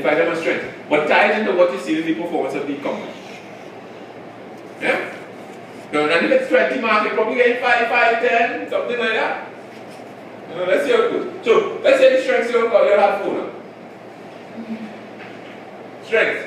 identify them as strengths. But tie it into what you see in the performance of the company. Yeah? So, and if it's 20 marks, you're probably getting 5, 5, 10, something like that. Let's see how it goes. So, let's say the strengths you'll have 4 now. Strengths.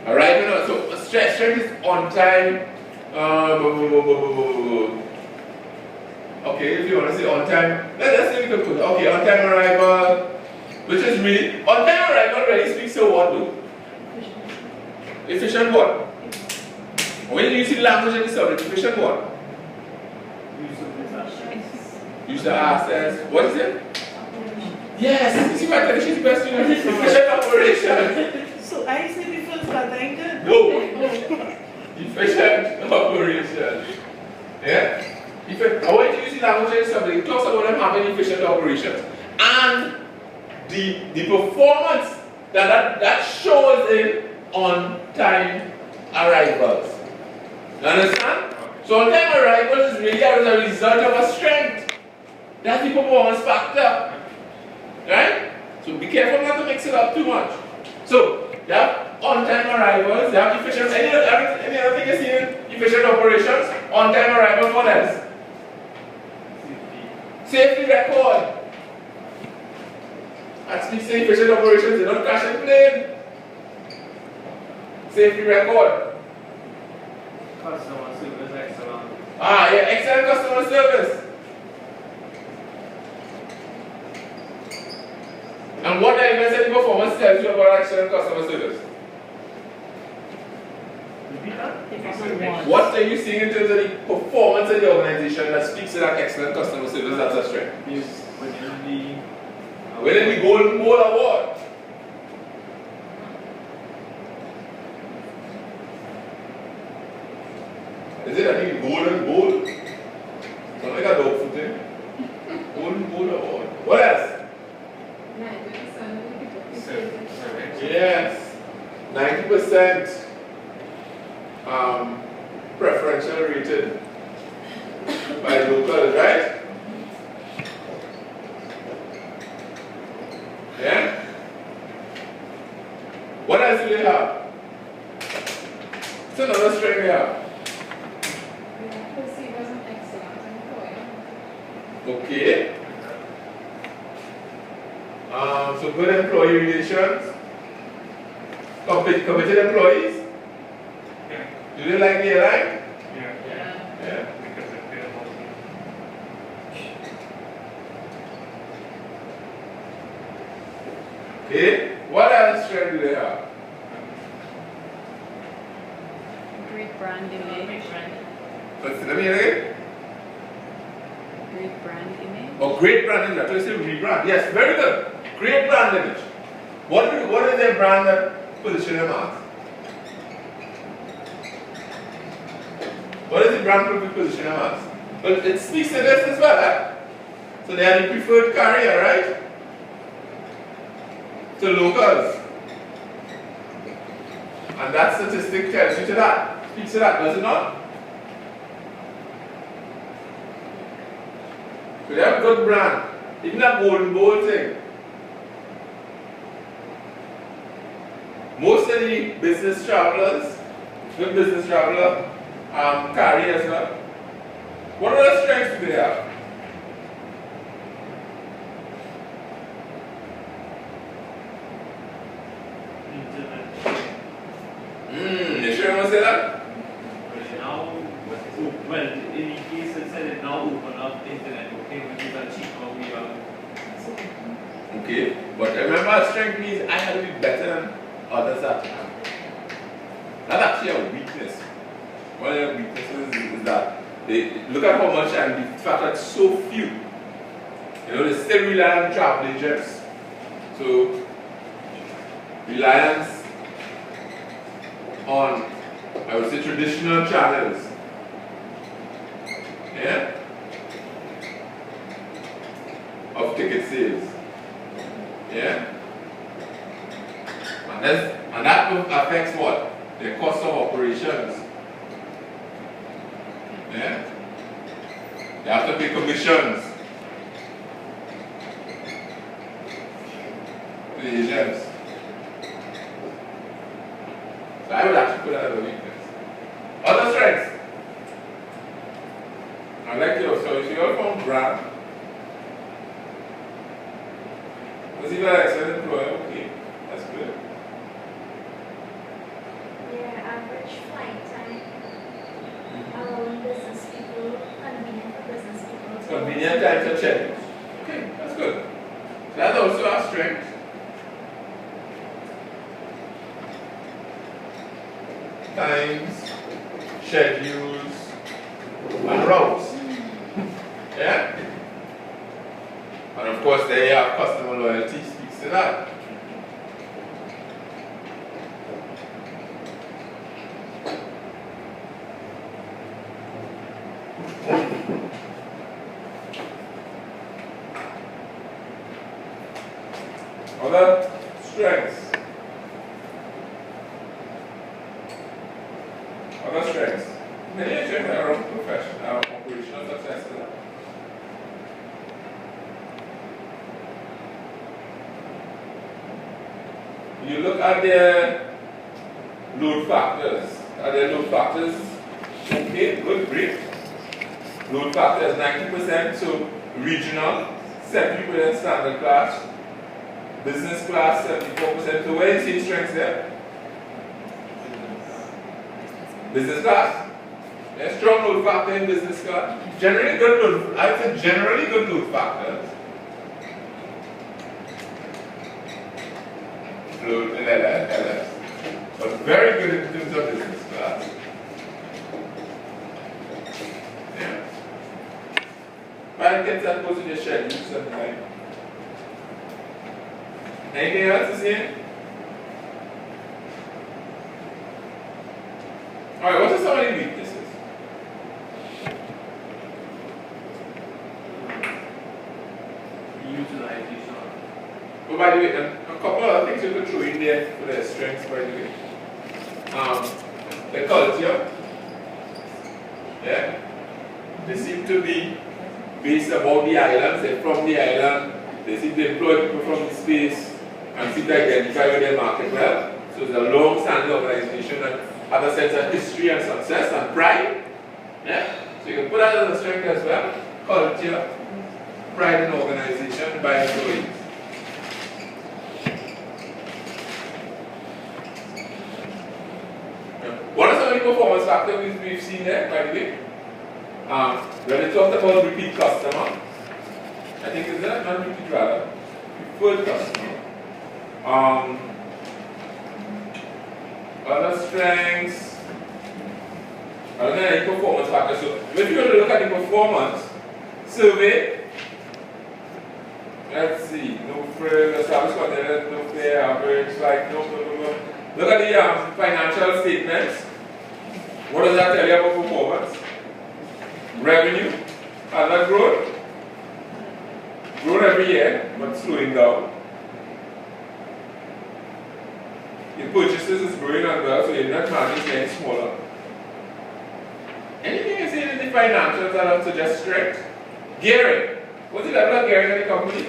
Alright, so strength is on time. Okay, if you want to say on time, let's say we can put okay, on time arrival, which is really on time arrival really speaks to what though? Efficient what? When you use the language in the subject, efficient what? Use the assets. What is it? Yes, you see my efficient question. Efficient operation. So I say before starting to no. Efficient operation. Yeah? I want you to use the language in something. It talks about them having efficient operations. And the performance that shows in on time arrivals. You understand? So on time arrivals is really as a result of a strength. That's the performance factor. Right? So be careful not to mix it up too much. So you have on-time arrivals, you have efficient, any other thing you see in efficient operations, on-time arrivals, what else? Safety record. That speaks to efficient operations, they don't crash and plane. Safety record. Customer service excellent. Ah, yeah, excellent customer service. And what elements in the performance tells you about excellent customer service? What are you seeing in terms of the performance of the organization that speaks to that excellent customer service that's a strength? Yes, Within the Golden Bowl Award. Is it, I think, Golden Bowl? Sound like a dog food thing. Golden Bowl Award. What else? Yes. 90% preferential rated by locals, right? Yeah? What else do they have? It's another strength they have. Okay. So good employee relations. Committed employees. Yeah. Do they like the airline? Yeah. Because it feels Okay. What else strength do they have? Great brand image. Let me hear again. Great brand image. Oh, great brand image. I thought you said rebrand. Yes, very good. Great brand image. What is their brand that position them as? What is the brand position them as? Well, it speaks to this as well, eh? So they are the preferred carrier, right? To locals. And that statistic tells you to that. Speaks to that, does it not? So they have a good brand. Even that Golden Bowl thing. Most of the business travelers, good business traveler, carry as well. What other strengths do they have? You sure you want to say that? Well, in the case it said it now open up internet, okay, which is a cheaper way of. Okay, but remember, strength means I have to be better than others at hand. That's actually a weakness. One of the weaknesses is that they look at how much and the fact that so few. You know, they still rely on travel agents. So, reliance on, I would say, traditional channels. Yeah? Of ticket sales. Yeah? And that affects what? The cost of operations. Yeah? They have to pay commissions to the agents. So I would actually put that as a weakness. Other strengths. I like yours. So if you're from brand, was he an excellent employer? Okay, that's good. Yeah, average flight time. Allowing business people, convenient for business people. to- Convenient time to check. Okay, that's good. So that's also our strength. Times, schedules, and routes. Yeah? And of course, there you have customer loyalty speaks to that. Other strengths. Other strengths. Many strengths are around professional, operational success. You look at their load factors. Are their load factors okay? Good, great. Load factor is 90%, so regional, 70% standard class, business class 74%. So where is his strengths there? Business class. Yeah, strong load factor in business class. Generally good load. I said generally good load factors. Load LS. But very good in terms of business class. Yeah. I'll get that goes in your schedule sometime. Anything else to say? Alright, what are some of the weaknesses? Utilization. Oh, by the way, a couple of things you could throw in there for their strengths, by the way. The culture. Yeah. They seem to be based about the islands, they're from the island, they seem to employ people from the space and seem to identify with their market well. So it's a long-standing organization that has a sense of history and success and pride. Yeah? So you can put that as a strength as well. Culture, pride in organization by employees. What are some of the performance factors we've seen there, by the way? When we talked about repeat customer, I think is that not repeat rather, preferred customer. Other strengths, other than any performance factors. So if you're going to look at the performance survey, let's see, no fair, established content, no fair, average, like no, blah, blah, blah. Look at the financial statements. What does that tell you about performance? Revenue, has that grown? Grown every year, but slowing down. The purchases is growing as well, so your net margin is getting smaller. Anything you see in the financials that suggest strength? Gearing. What's the level of gearing in the company?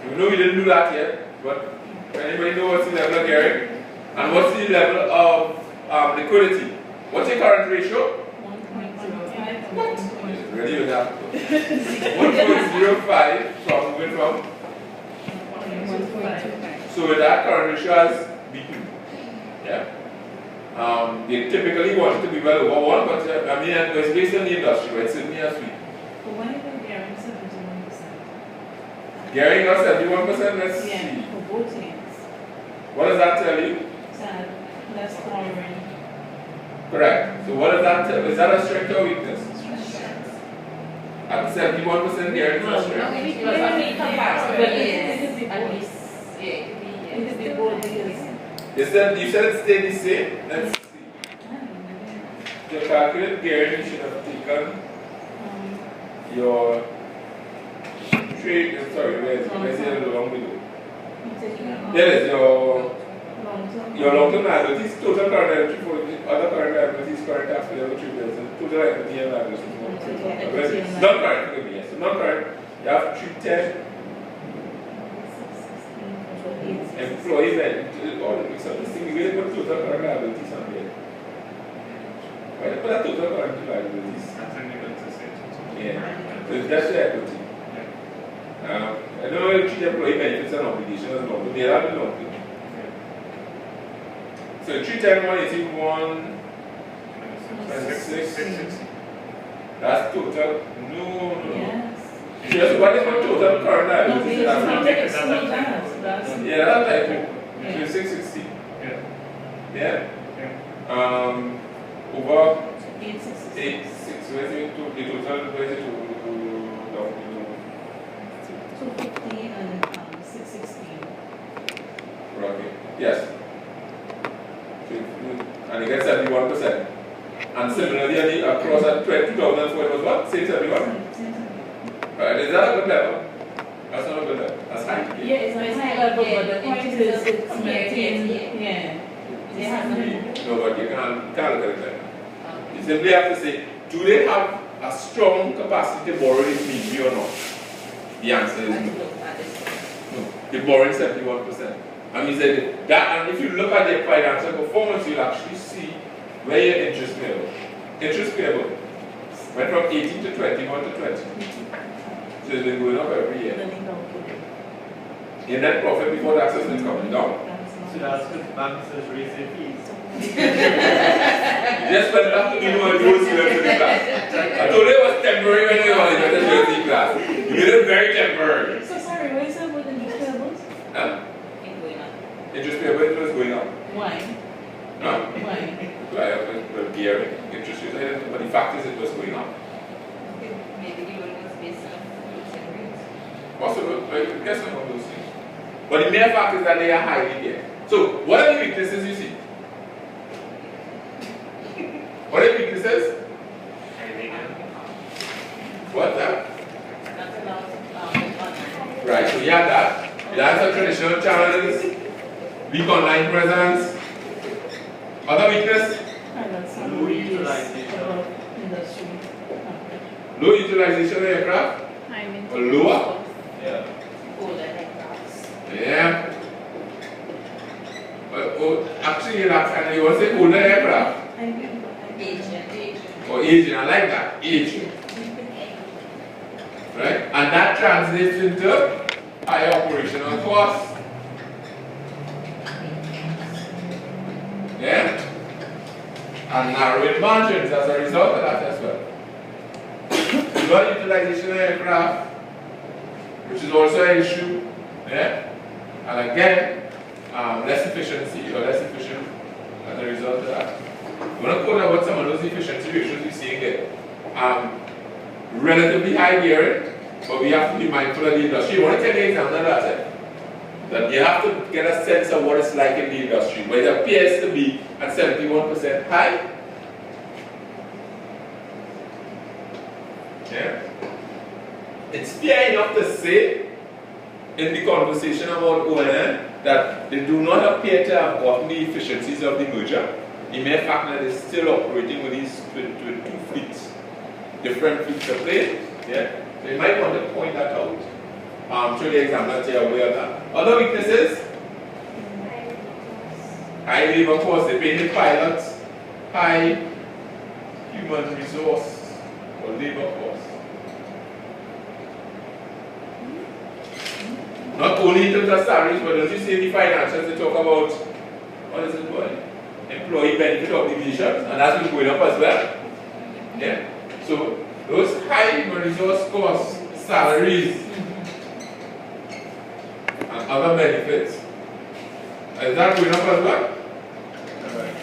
You know we didn't do that yet, but anybody know what's the level of gearing? And what's the level of liquidity? What's your current ratio? What? Ready with that? 1.05 from moving from. So with that, current ratio has beaten. Yeah. They typically want it to be well over 1, but I mean, it's based on the industry, but it's certainly as weak. But when you do Gary, 71%. Gary got 71%, let's Yeah, see. for both ends. What does that tell you? So less tolerant. Correct. So what does that tell? Is that a strength or weakness? At 71% Gary is a strength. Because I mean, comparatively, at least, yeah, It could be both because You said it stayed the same? Let's see. To calculate Gary, you should have taken your trade. Sorry, where's it along below? taking out. There is your Long-term. long-term liabilities, total current liability for the other current liabilities, current tax payable, three bills, and total equity and liability. Non-current, forgive me, yes. So non-current, you have 310 employee benefit, all the mix up this thing, you really put total current liabilities on there. Why do you put that total current liabilities? That's an inconsistency. Yeah, so that's the equity. I don't know if you treat employee benefits and obligations as long, but they are the long. So 310, 181, 660. That's total. No. Yes. Yes, what is my total current No, liabilities? because That's it's not- not exclude that. That's. Yeah, that's typo. Yeah. 660. Yeah. Yeah. Yeah. Over 866. 86. Where's the total? Where's it to? 250 and 616. Okay. Yes. And it gets 71%. And similarly, across at 2004, it was what? Same 71? Right, is that a good level? That's not a good level. That's high. Yeah, it's a high level, but the point is it's maintained. Yeah. They have No, but you can't look at it like that. You simply have to say, do they have a strong capacity to borrow if need be or not? The answer is no. No. They're borrowing 71%. And we said that, and if you look at their financial performance, you'll actually see where your interest payable. Interest payable went from 18 to 21 to 20. So it's been going up every year. Your net profit before taxes has been coming down. So that's because banks has raised their fees. Just went back to me when you were students in the class. I told you it was temporary when we were in the university class. You made it very temporary. So sorry, what is it with interest payables? Huh? Interest payable was going up. Why? Huh? Why? Well, gearing, interest rates, I don't know, but the fact is it was going up. Maybe the loan was based on floating rates. Possible, I guess some of those things. But the mere fact is that they are highly there. So, what are the weaknesses you see? What are the weaknesses? What's that? That's about Right, so you have that. You have some traditional challenges, weak online presence. Other weakness? Low utilization. Industry. Low utilization of aircraft? Timing. Or lower? Yeah. older aircrafts. Yeah. Actually, you want to say older aircraft? Aging. Or aging, I like that, aging. Right? And that translates into higher operational costs. Yeah? And narrowing margins as a result of that as well. Low utilization of aircraft, which is also an issue. Yeah? And again, less efficiency or less efficient as a result of that. We're not going about some of those efficiency ratios we're seeing there. Relatively high gearing, but we have to be mindful of the industry. You want to take an example of that? That you have to get a sense of what it's like in the industry, but it appears to be at 71% high. Yeah. It's fair enough to say in the conversation about ONA that they do not appear to have gotten the efficiencies of the merger. In mere fact that they're still operating with these with two fleets, different fleets of planes. Yeah. So you might want to point that out. Show the example so you're aware of that. Other weaknesses? High labor costs, they pay the pilots, high human resource or labor costs. Not only in terms of salaries, but don't you see the financials they talk about, what is it called? Employee benefit obligations, and that's been going up as well. Yeah? So those high human resource costs, salaries, and other benefits, is that going up as well? Alright.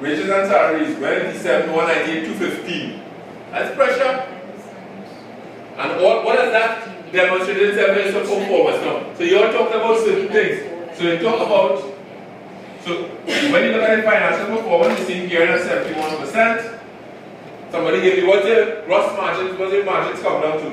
Wages and salaries, 197, 198, 215. That's pressure. And what does that demonstrate in terms of performance now? So you're talking about certain things. So you talk about, so when you look at the financial performance, you're seeing gearing at 71%. Some Somebody give you what's your gross margins, what's your margins come down to?